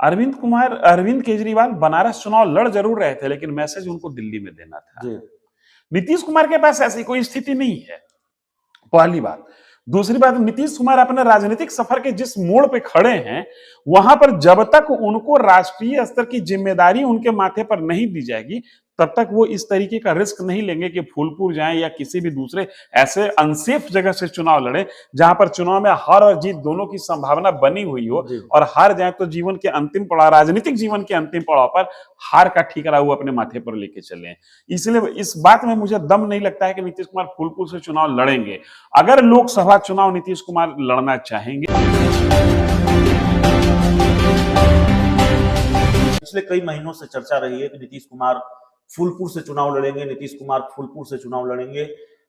अरविंद केजरीवाल बनारस चुनाव लड़ जरूर रहे थे, लेकिन मैसेज उनको दिल्ली में देना था। जी। नीतीश कुमार के पास ऐसी कोई स्थिति नहीं है, पहली बात। दूसरी बात, नीतीश कुमार अपने राजनीतिक सफर के जिस मोड़ पे खड़े हैं, वहां पर जब तक उनको राष्ट्रीय स्तर की जिम्मेदारी उनके माथे पर नहीं दी जाएगी, तब तक वो इस तरीके का रिस्क नहीं लेंगे कि फूलपुर जाएं या किसी भी दूसरे ऐसे अनसेफ जगह से चुनाव लड़ें, जहां पर चुनाव में हार और जीत दोनों की संभावना बनी हुई हो, और हार जाए तो जीवन के अंतिम पड़ाव, राजनीतिक जीवन के अंतिम पड़ाव पर हार का ठीकरा वो अपने माथे पर लेके चले। इसलिए इस बात में मुझे दम नहीं लगता है कि नीतीश कुमार फूलपुर से चुनाव लड़ेंगे। अगर लोकसभा चुनाव नीतीश कुमार लड़ना चाहेंगे, पिछले कई महीनों से चर्चा रही है कि नीतीश कुमार फूलपुर से चुनाव लड़ेंगे, नीतीश कुमार फूलपुर से चुनाव लड़ेंगे।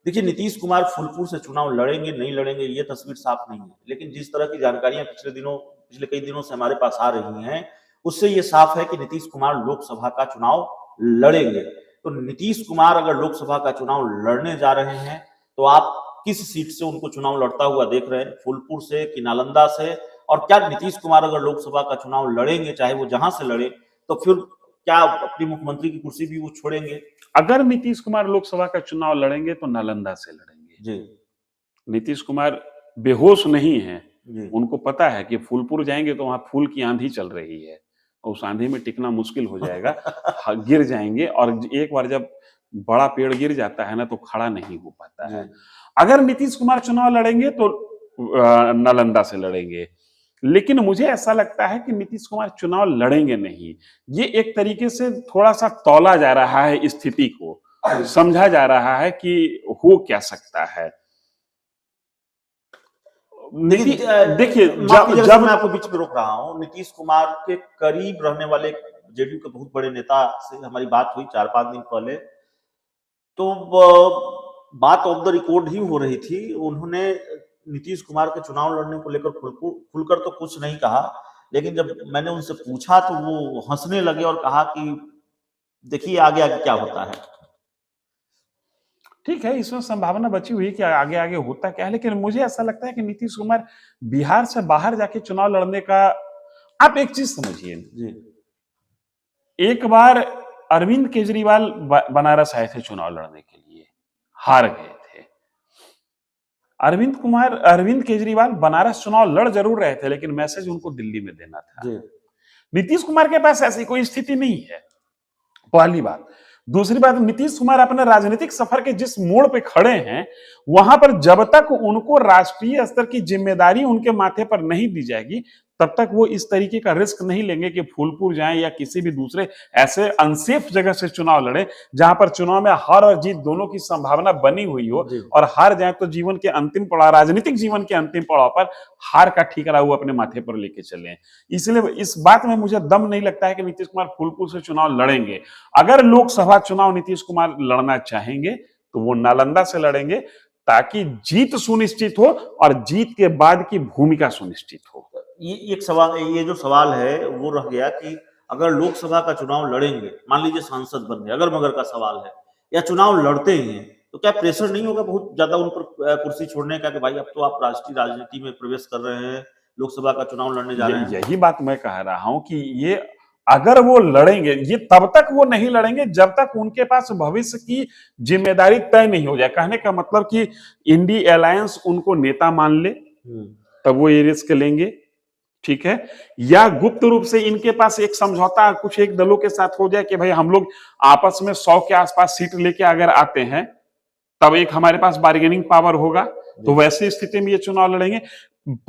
देखिए, नीतीश कुमार फूलपुर से चुनाव लड़ेंगे नहीं लड़ेंगे ये तस्वीर साफ नहीं है, लेकिन जिस तरह की जानकारियां पिछले कई दिनों से हमारे पास आ रही हैं, उससे ये साफ है कि नीतीश कुमार लोकसभा का चुनाव लड़ेंगे। तो नीतीश कुमार अगर लोकसभा का चुनाव लड़ने जा रहे हैं, तो आप किस सीट से उनको चुनाव लड़ता हुआ देख रहे हैं, फूलपुर से कि नालंदा से? और क्या नीतीश कुमार अगर लोकसभा का चुनाव लड़ेंगे, चाहे वो जहां से लड़े, तो फिर क्या अपनी मुख्यमंत्री की कुर्सी भी वो छोड़ेंगे? अगर नीतीश कुमार लोकसभा का चुनाव लड़ेंगे तो नालंदा से लड़ेंगे। जी। नीतीश कुमार बेहोश नहीं है, जी। उनको पता है कि फूलपुर जाएंगे तो वहां फूल की आंधी चल रही है, और उस आंधी में टिकना मुश्किल हो जाएगा, गिर जाएंगे, और एक बार जब बड़ा पेड़ गिर जाता है ना, तो खड़ा नहीं हो पाता है। अगर नीतीश कुमार चुनाव लड़ेंगे तो नालंदा से लड़ेंगे, लेकिन मुझे ऐसा लगता है कि नीतीश कुमार चुनाव लड़ेंगे नहीं। ये एक तरीके से थोड़ा सा तौला जा रहा है, स्थिति को समझा जा रहा है कि हो क्या सकता है। देखिए, जब मैं आपको बीच में रोक रहा हूं, नीतीश कुमार के करीब रहने वाले जेडीयू के बहुत बड़े नेता से हमारी बात हुई 4-5 दिन पहले, तो बात ऑफ द रिकॉर्ड ही हो रही थी। उन्होंने नीतीश कुमार के चुनाव लड़ने को लेकर खुलकर तो कुछ नहीं कहा, लेकिन जब मैंने उनसे पूछा तो वो हंसने लगे और कहा कि देखिए आगे आगे क्या होता है। ठीक है, इसमें संभावना बची हुई कि आगे आगे होता क्या है, लेकिन मुझे ऐसा लगता है कि नीतीश कुमार बिहार से बाहर जाके चुनाव लड़ने का, आप एक चीज समझिए, एक बार अरविंद केजरीवाल बनारस आए थे चुनाव लड़ने के लिए, हार गए थे। अरविंद केजरीवाल बनारस चुनाव लड़ जरूर रहे थे, लेकिन मैसेज उनको दिल्ली में देना था। नीतीश कुमार के पास ऐसी कोई स्थिति नहीं है, पहली बात। दूसरी बात, नीतीश कुमार अपने राजनीतिक सफर के जिस मोड़ पे खड़े हैं, वहां पर जब तक उनको राष्ट्रीय स्तर की जिम्मेदारी उनके माथे पर नहीं दी जाएगी, तब तक वो इस तरीके का रिस्क नहीं लेंगे कि फूलपुर जाएं या किसी भी दूसरे ऐसे अनसेफ जगह से चुनाव लड़ें, जहां पर चुनाव में हार और जीत दोनों की संभावना बनी हुई हो, और हार जाए तो जीवन के अंतिम पड़ाव, राजनीतिक जीवन के अंतिम पड़ाव पर हार का ठीकरा वो अपने माथे पर लेके चले। इसलिए इस बात में मुझे दम नहीं लगता है कि नीतीश कुमार फूलपुर से चुनाव लड़ेंगे। अगर लोकसभा चुनाव नीतीश कुमार लड़ना चाहेंगे तो वो नालंदा से लड़ेंगे, ताकि जीत सुनिश्चित हो और जीत के बाद की भूमिका सुनिश्चित हो। ये जो सवाल है वो रह गया कि अगर लोकसभा का चुनाव लड़ेंगे, मान लीजिए सांसद बन गए, अगर मगर का सवाल है, या चुनाव लड़ते ही हैं, तो क्या प्रेशर नहीं होगा बहुत ज्यादा उन पर कुर्सी छोड़ने का कि भाई अब तो आप राष्ट्रीय राजनीति में प्रवेश कर रहे हैं, लोकसभा का चुनाव लड़ने जा रहे हैं? यही बात मैं कह रहा हूं कि ये अगर वो लड़ेंगे, ये तब तक वो नहीं लड़ेंगे जब तक उनके पास भविष्य की जिम्मेदारी तय नहीं हो जाए। कहने का मतलब कि इंडी अलायंस उनको नेता मान ले, तब वो ये रिस्क लेंगे, ठीक है, या गुप्त रूप से इनके पास एक समझौता कुछ एक दलों के साथ हो जाए कि भाई हम लोग आपस में 100 के आसपास सीट लेके अगर आते हैं, तब एक हमारे पास बार्गेनिंग पावर होगा, तो वैसी स्थिति में ये चुनाव लड़ेंगे।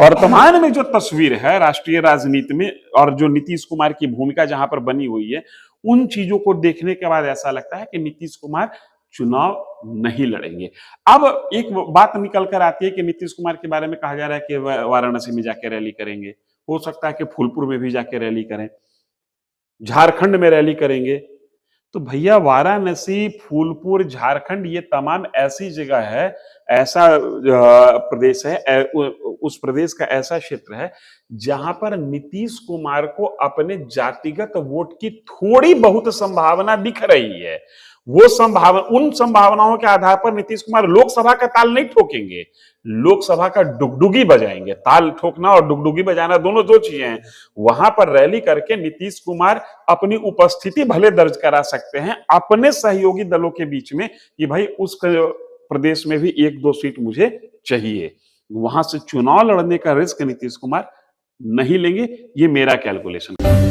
वर्तमान में जो तस्वीर है राष्ट्रीय राजनीति में, और जो नीतीश कुमार की भूमिका जहां पर बनी हुई है, उन चीजों को देखने के बाद ऐसा लगता है कि नीतीश कुमार चुनाव नहीं लड़ेंगे। अब एक बात निकल कर आती है कि नीतीश कुमार के बारे में कहा जा रहा है कि वाराणसी में जाके रैली करेंगे, हो सकता है कि फूलपुर में भी जाके रैली करें, झारखंड में रैली करेंगे। तो भैया वाराणसी, फूलपुर, झारखंड, ये तमाम ऐसी जगह है ऐसा प्रदेश है, उस प्रदेश का ऐसा क्षेत्र है जहां पर नीतीश कुमार को अपने जातिगत वोट की थोड़ी बहुत संभावना दिख रही है। वो संभावना, उन संभावनाओं के आधार पर नीतीश कुमार लोकसभा का ताल नहीं ठोकेंगे, लोकसभा का डुगडुगी बजाएंगे। ताल ठोकना और डुगडुगी बजाना दोनों दो चीजें हैं। वहां पर रैली करके नीतीश कुमार अपनी उपस्थिति भले दर्ज करा सकते हैं अपने सहयोगी दलों के बीच में कि भाई उस प्रदेश में भी 1-2 सीट मुझे चाहिए। वहां से चुनाव लड़ने का रिस्क नीतीश कुमार नहीं लेंगे, ये मेरा कैलकुलेशन है।